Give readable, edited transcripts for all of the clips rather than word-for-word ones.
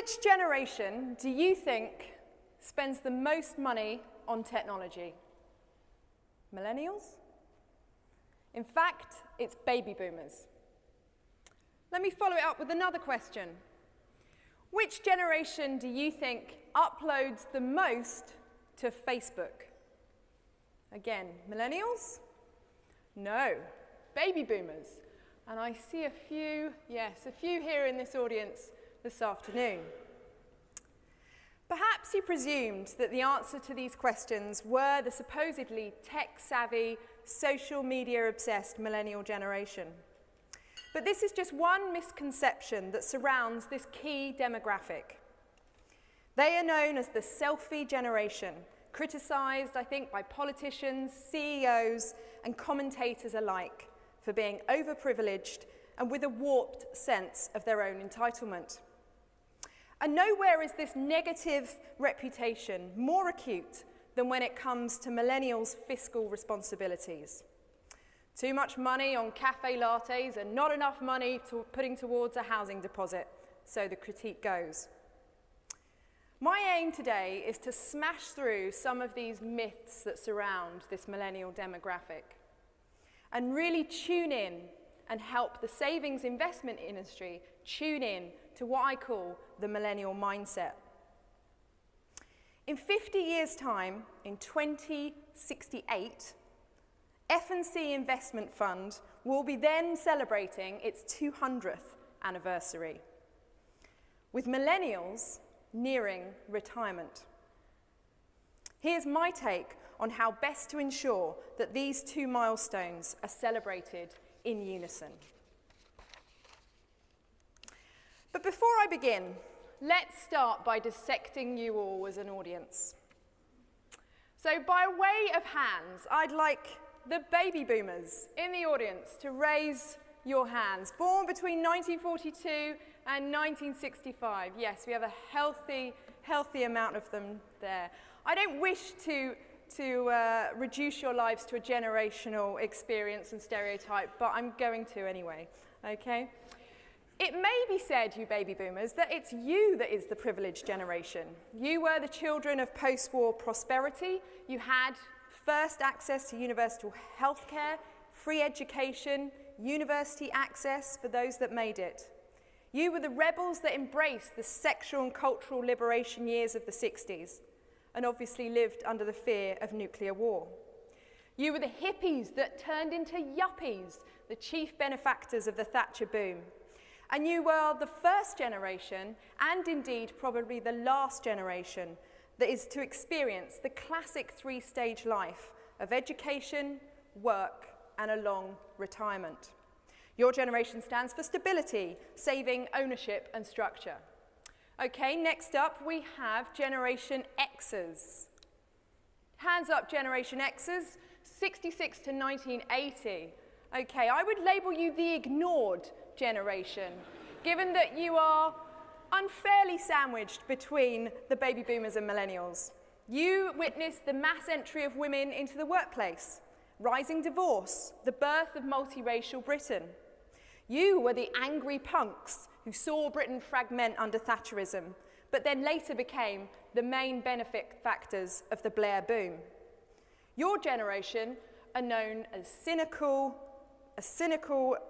which generation do you think spends the most money on technology? Millennials? In fact, it's baby boomers. Let me follow it up with another question. Which generation do you think uploads the most to Facebook? Again, millennials? No, baby boomers. And I see a few here in this audience this afternoon. Perhaps you presumed that the answer to these questions were the supposedly tech-savvy, social media-obsessed millennial generation. But this is just one misconception that surrounds this key demographic. They are known as the selfie generation, criticized, I think, by politicians, CEOs, and commentators alike for being overprivileged and with a warped sense of their own entitlement. And nowhere is this negative reputation more acute than when it comes to millennials' fiscal responsibilities. Too much money on cafe lattes and not enough money putting towards a housing deposit, so the critique goes. My aim today is to smash through some of these myths that surround this millennial demographic and really tune in and help the savings investment industry tune in to what I call the millennial mindset. In 50 years' time, in 2068, F&C Investment Fund will be then celebrating its 200th anniversary, with millennials nearing retirement. Here's my take on how best to ensure that these two milestones are celebrated in unison. But before I begin, let's start by dissecting you all as an audience. So by way of hands, I'd like the baby boomers in the audience to raise your hands. Born between 1942 and 1965. Yes, we have a healthy amount of them there. I don't wish to reduce your lives to a generational experience and stereotype, but I'm going to anyway, okay? It may be said, you baby boomers, that it's you that is the privileged generation. You were the children of post-war prosperity. You had first access to universal health care, free education, university access for those that made it. You were the rebels that embraced the sexual and cultural liberation years of the 60s and obviously lived under the fear of nuclear war. You were the hippies that turned into yuppies, the chief benefactors of the Thatcher boom. And you were the first generation, and indeed probably the last generation, that is to experience the classic three-stage life of education, work, and a long retirement. Your generation stands for stability, saving, ownership, and structure. Okay, next up we have Generation X's. Hands up, Generation X's, 66 to 1980. Okay, I would label you the ignored generation, given that you are unfairly sandwiched between the baby boomers and millennials. You witnessed the mass entry of women into the workplace, rising divorce, the birth of multiracial Britain. You were the angry punks who saw Britain fragment under Thatcherism, but then later became the main benefit factors of the Blair boom. Your generation are known as cynical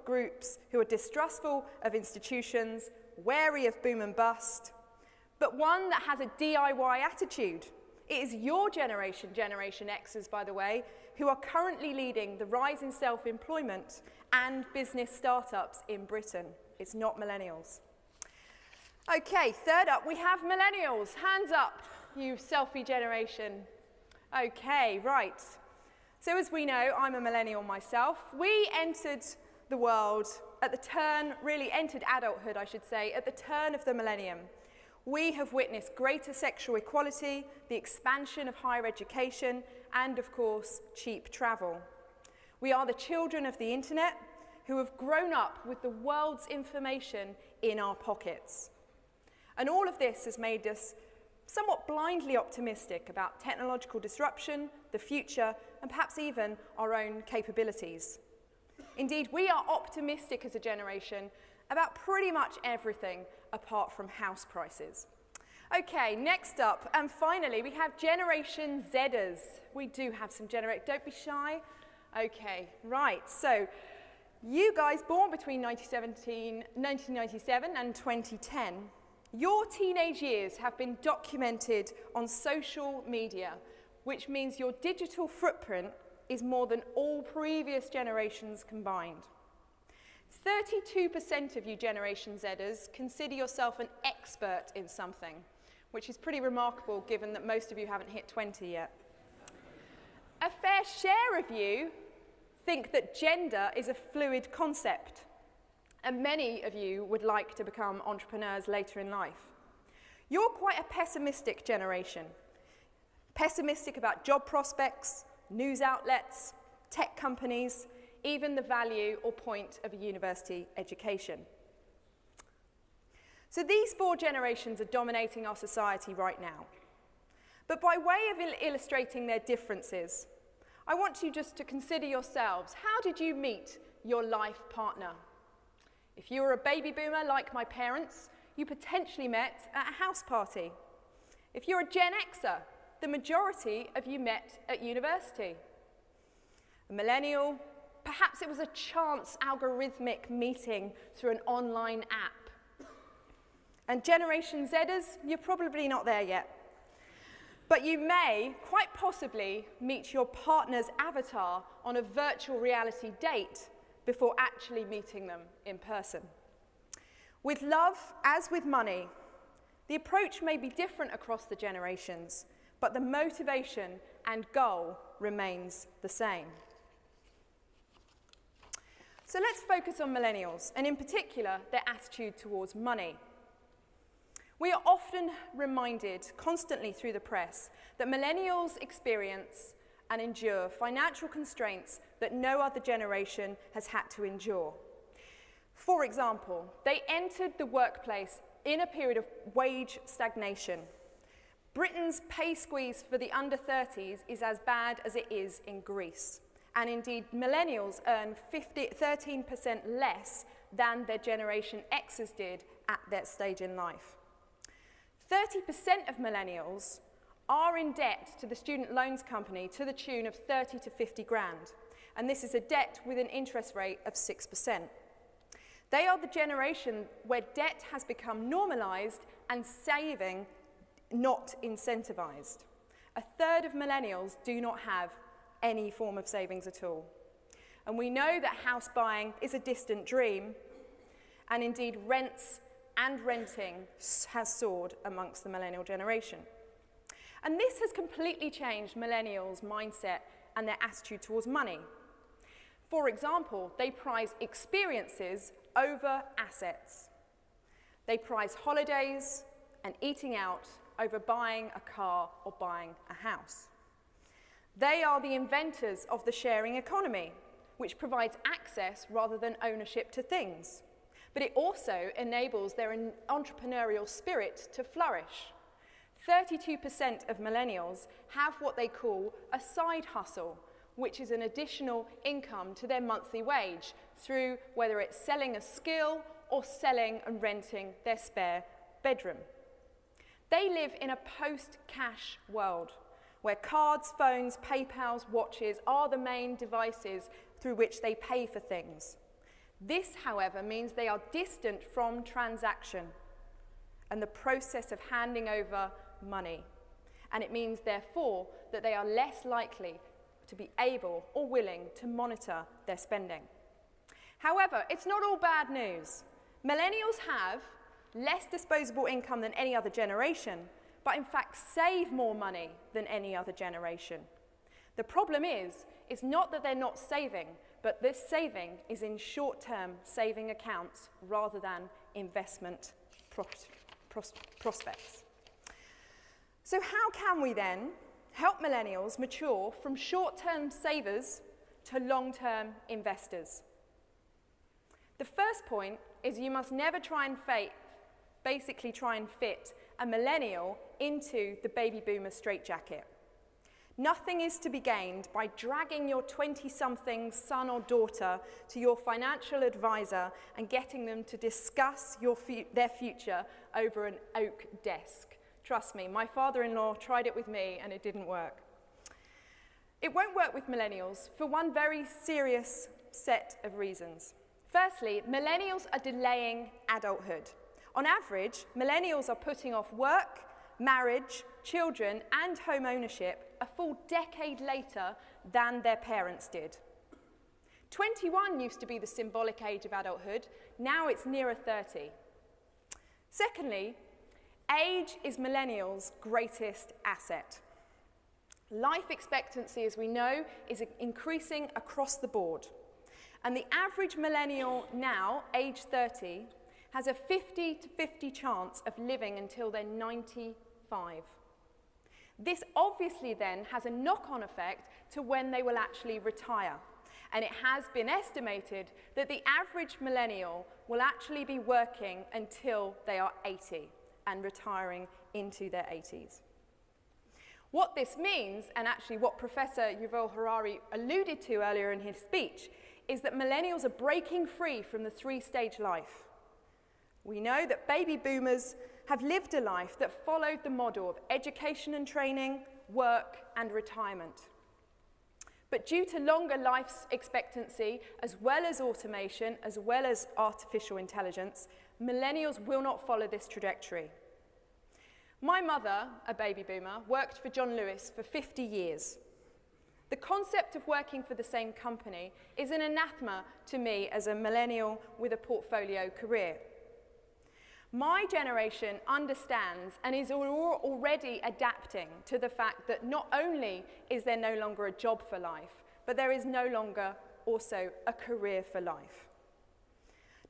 groups who are distrustful of institutions, wary of boom and bust, but one that has a DIY attitude. It is your generation, Generation X's, by the way, who are currently leading the rise in self-employment and business startups in Britain. It's not millennials. Okay, third up, we have millennials. Hands up, you selfie generation. Okay, right. So as we know, I'm a millennial myself. We entered the world at the turn, really entered adulthood, I should say, at the turn of the millennium. We have witnessed greater sexual equality, the expansion of higher education, and of course, cheap travel. We are the children of the internet who have grown up with the world's information in our pockets. And all of this has made us somewhat blindly optimistic about technological disruption, the future, and perhaps even our own capabilities. Indeed, we are optimistic as a generation about pretty much everything, apart from house prices. Okay, next up, and finally, we have Generation Zers. We do have some don't be shy. Okay, right, so you guys born between 1997 and 2010, your teenage years have been documented on social media, which means your digital footprint is more than all previous generations combined. 32% of you Generation Zers consider yourself an expert in something, which is pretty remarkable given that most of you haven't hit 20 yet. A fair share of you think that gender is a fluid concept, and many of you would like to become entrepreneurs later in life. You're quite a pessimistic generation. Pessimistic about job prospects, news outlets, tech companies, even the value or point of a university education. So these four generations are dominating our society right now. But by way of illustrating their differences, I want you just to consider yourselves, how did you meet your life partner? If you were a baby boomer like my parents, you potentially met at a house party. If you're a Gen Xer, the majority of you met at university. A millennial, perhaps it was a chance algorithmic meeting through an online app. And Generation Zers, you're probably not there yet. But you may, quite possibly, meet your partner's avatar on a virtual reality date before actually meeting them in person. With love, as with money, the approach may be different across the generations, but the motivation and goal remains the same. So let's focus on millennials, and in particular, their attitude towards money. We are often reminded constantly through the press that millennials experience and endure financial constraints that no other generation has had to endure. For example, they entered the workplace in a period of wage stagnation. Britain's pay squeeze for the under 30s is as bad as it is in Greece. And indeed, millennials earn 13% less than their Generation Xers did at that stage in life. 30% of millennials are in debt to the student loans company to the tune of 30 to 50 grand. And this is a debt with an interest rate of 6%. They are the generation where debt has become normalized and saving not incentivized. A third of millennials do not have any form of savings at all. And we know that house buying is a distant dream, and indeed rents and renting has soared amongst the millennial generation. And this has completely changed millennials' mindset and their attitude towards money. For example, they prize experiences over assets. They prize holidays and eating out over buying a car or buying a house. They are the inventors of the sharing economy, which provides access rather than ownership to things. But it also enables their entrepreneurial spirit to flourish. 32% of millennials have what they call a side hustle, which is an additional income to their monthly wage through whether it's selling a skill or selling and renting their spare bedroom. They live in a post-cash world where cards, phones, PayPals, watches are the main devices through which they pay for things. This, however, means they are distant from transaction and the process of handing over money. And it means, therefore, that they are less likely to be able or willing to monitor their spending. However, it's not all bad news. Millennials have less disposable income than any other generation, but in fact save more money than any other generation. The problem is not that they're not saving, but this saving is in short-term saving accounts rather than investment prospects. So how can we then help millennials mature from short-term savers to long-term investors? The first point is you must never try and fit a millennial into the baby boomer straitjacket. Nothing is to be gained by dragging your 20-something son or daughter to your financial advisor and getting them to discuss their future over an oak desk. Trust me, my father-in-law tried it with me and it didn't work. It won't work with millennials for one very serious set of reasons. Firstly, millennials are delaying adulthood. On average, millennials are putting off work, marriage, children, and home ownership a full decade later than their parents did. 21 used to be the symbolic age of adulthood, now it's nearer 30. Secondly, age is millennials' greatest asset. Life expectancy, as we know, is increasing across the board. And the average millennial now, age 30, has a 50-50 chance of living until they're 95. This obviously then has a knock-on effect to when they will actually retire. And it has been estimated that the average millennial will actually be working until they are 80 and retiring into their 80s. What this means, and actually what Professor Yuval Harari alluded to earlier in his speech, is that millennials are breaking free from the three-stage life. We know that baby boomers have lived a life that followed the model of education and training, work, and retirement. But due to longer life expectancy, as well as automation, as well as artificial intelligence, millennials will not follow this trajectory. My mother, a baby boomer, worked for John Lewis for 50 years. The concept of working for the same company is an anathema to me as a millennial with a portfolio career. My generation understands and is already adapting to the fact that not only is there no longer a job for life, but there is no longer also a career for life.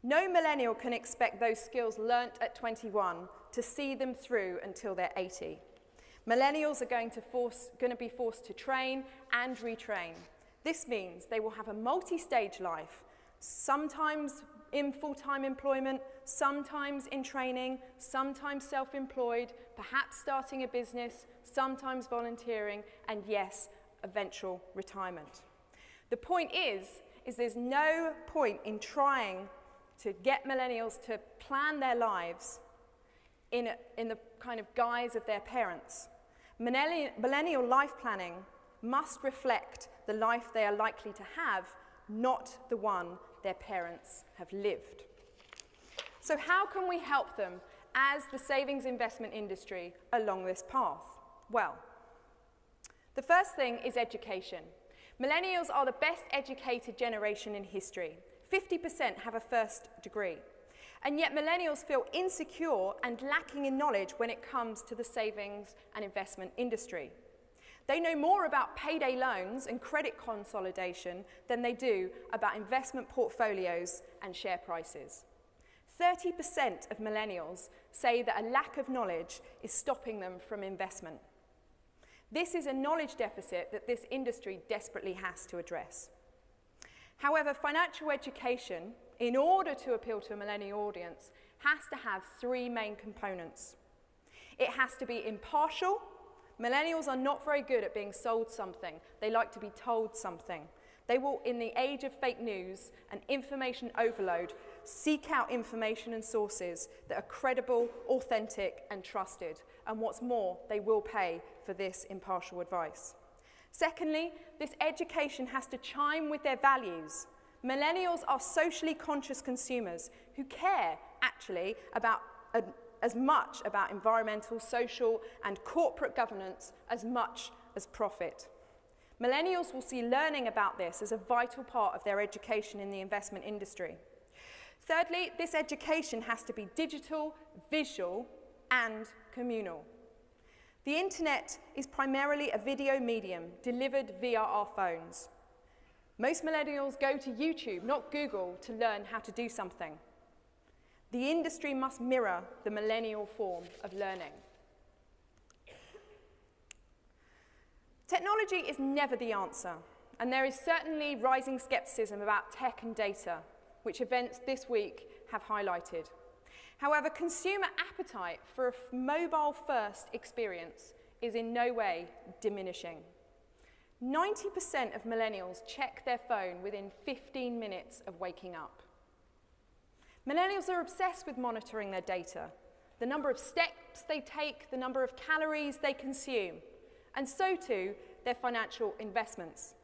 No millennial can expect those skills learnt at 21 to see them through until they're 80. Millennials are going to be forced to train and retrain. This means they will have a multi-stage life, sometimes in full-time employment, sometimes in training, sometimes self-employed, perhaps starting a business, sometimes volunteering, and yes, eventual retirement. The point is there's no point in trying to get millennials to plan their lives in the kind of guise of their parents. Millennial life planning must reflect the life they are likely to have, not the one their parents have lived. So how can we help them as the savings investment industry along this path? Well, the first thing is education. Millennials are the best educated generation in history. 50% have a first degree. And yet millennials feel insecure and lacking in knowledge when it comes to the savings and investment industry. They know more about payday loans and credit consolidation than they do about investment portfolios and share prices. 30% of millennials say that a lack of knowledge is stopping them from investment. This is a knowledge deficit that this industry desperately has to address. However, financial education, in order to appeal to a millennial audience, has to have three main components. It has to be impartial. Millennials are not very good at being sold something. They like to be told something. They will, in the age of fake news and information overload, seek out information and sources that are credible, authentic, and trusted. And what's more, they will pay for this impartial advice. Secondly, this education has to chime with their values. Millennials are socially conscious consumers who care, actually, about as much about environmental, social, and corporate governance as much as profit. Millennials will see learning about this as a vital part of their education in the investment industry. Thirdly, this education has to be digital, visual, and communal. The internet is primarily a video medium delivered via our phones. Most millennials go to YouTube, not Google, to learn how to do something. The industry must mirror the millennial form of learning. Technology is never the answer, and there is certainly rising skepticism about tech and data, which events this week have highlighted. However, consumer appetite for a mobile-first experience is in no way diminishing. 90% of millennials check their phone within 15 minutes of waking up. Millennials are obsessed with monitoring their data, the number of steps they take, the number of calories they consume, and so too their financial investments.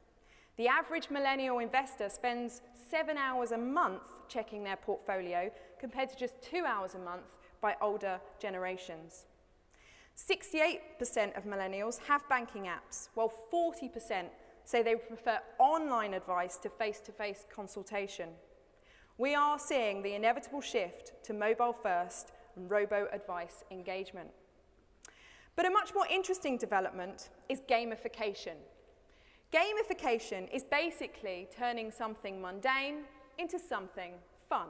The average millennial investor spends 7 hours a month checking their portfolio compared to just 2 hours a month by older generations. 68% of millennials have banking apps, while 40% say they prefer online advice to face-to-face consultation. We are seeing the inevitable shift to mobile-first and robo-advice engagement. But a much more interesting development is gamification. Gamification is basically turning something mundane into something fun.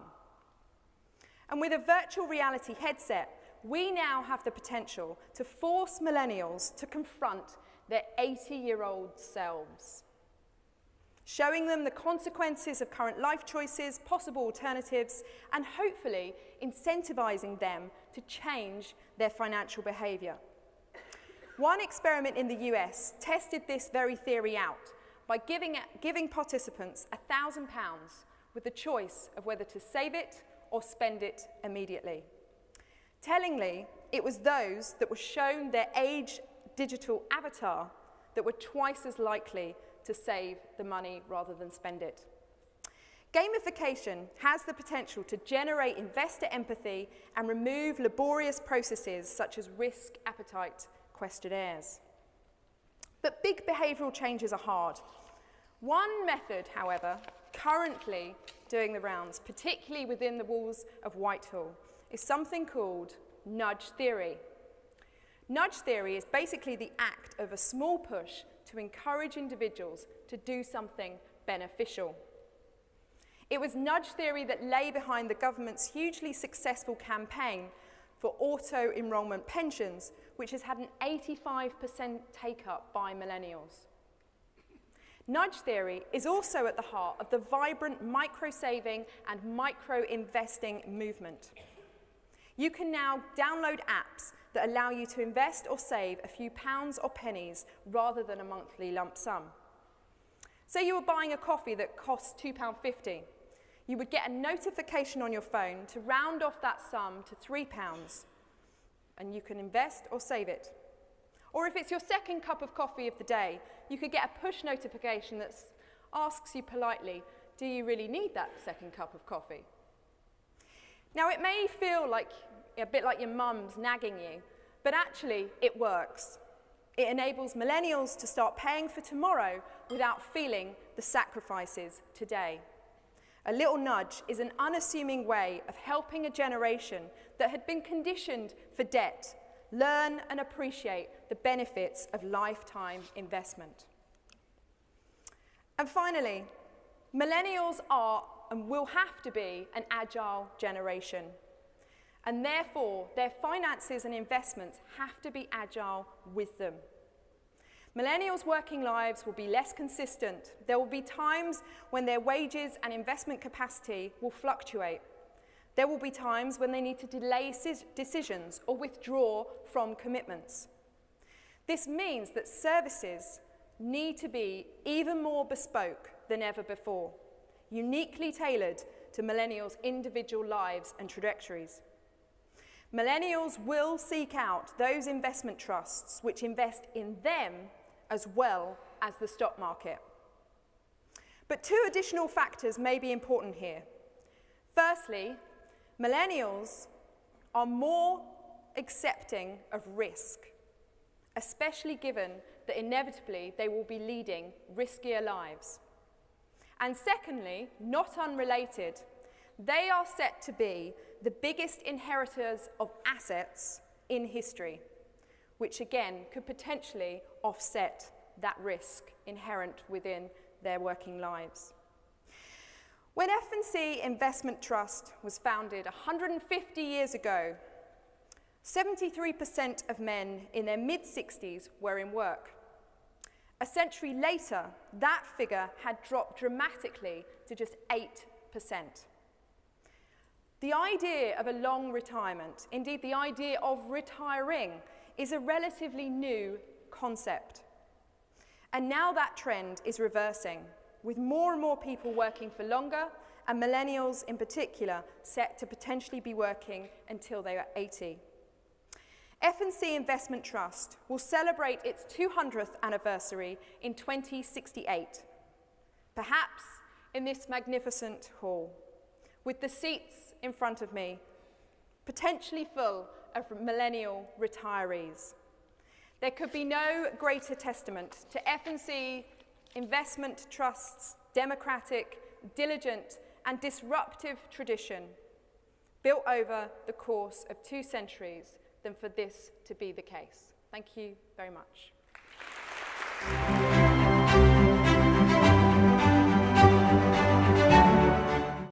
And with a virtual reality headset, we now have the potential to force millennials to confront their 80-year-old selves, showing them the consequences of current life choices, possible alternatives, and hopefully incentivizing them to change their financial behavior. One experiment in the US tested this very theory out by giving participants £1,000 with the choice of whether to save it or spend it immediately. Tellingly, it was those that were shown their age digital avatar that were twice as likely to save the money rather than spend it. Gamification has the potential to generate investor empathy and remove laborious processes such as risk appetite questionnaires. But big behavioural changes are hard. One method, however, currently doing the rounds, particularly within the walls of Whitehall, is something called nudge theory. Nudge theory is basically the act of a small push to encourage individuals to do something beneficial. It was nudge theory that lay behind the government's hugely successful campaign for auto-enrolment pensions, which has had an 85% take-up by millennials. Nudge theory is also at the heart of the vibrant micro-saving and micro-investing movement. You can now download apps that allow you to invest or save a few pounds or pennies rather than a monthly lump sum. Say you were buying a coffee that costs £2.50. You would get a notification on your phone to round off that sum to £3, and you can invest or save it. Or if it's your second cup of coffee of the day, you could get a push notification that asks you politely, do you really need that second cup of coffee? Now, it may feel like a bit like your mum's nagging you, but actually it works. It enables millennials to start paying for tomorrow without feeling the sacrifices today. A little nudge is an unassuming way of helping a generation that had been conditioned for debt learn and appreciate the benefits of lifetime investment. And finally, millennials are and will have to be an agile generation. And therefore, their finances and investments have to be agile with them. Millennials' working lives will be less consistent. There will be times when their wages and investment capacity will fluctuate. There will be times when they need to delay decisions or withdraw from commitments. This means that services need to be even more bespoke than ever before, uniquely tailored to millennials' individual lives and trajectories. Millennials will seek out those investment trusts which invest in them as well as the stock market. But two additional factors may be important here. Firstly, millennials are more accepting of risk, especially given that inevitably they will be leading riskier lives. And secondly, not unrelated, they are set to be the biggest inheritors of assets in history, which again could potentially offset that risk inherent within their working lives. When F&C Investment Trust was founded 150 years ago, 73% of men in their mid-60s were in work. A century later, that figure had dropped dramatically to just 8%. The idea of a long retirement, indeed the idea of retiring, is a relatively new concept. And now that trend is reversing, with more and more people working for longer, and millennials in particular set to potentially be working until they are 80. F&C Investment Trust will celebrate its 200th anniversary in 2068, perhaps in this magnificent hall, with the seats in front of me potentially full of millennial retirees. There could be no greater testament to F&C Investment Trust's democratic, diligent, and disruptive tradition built over the course of 2 centuries than for this to be the case. Thank you very much.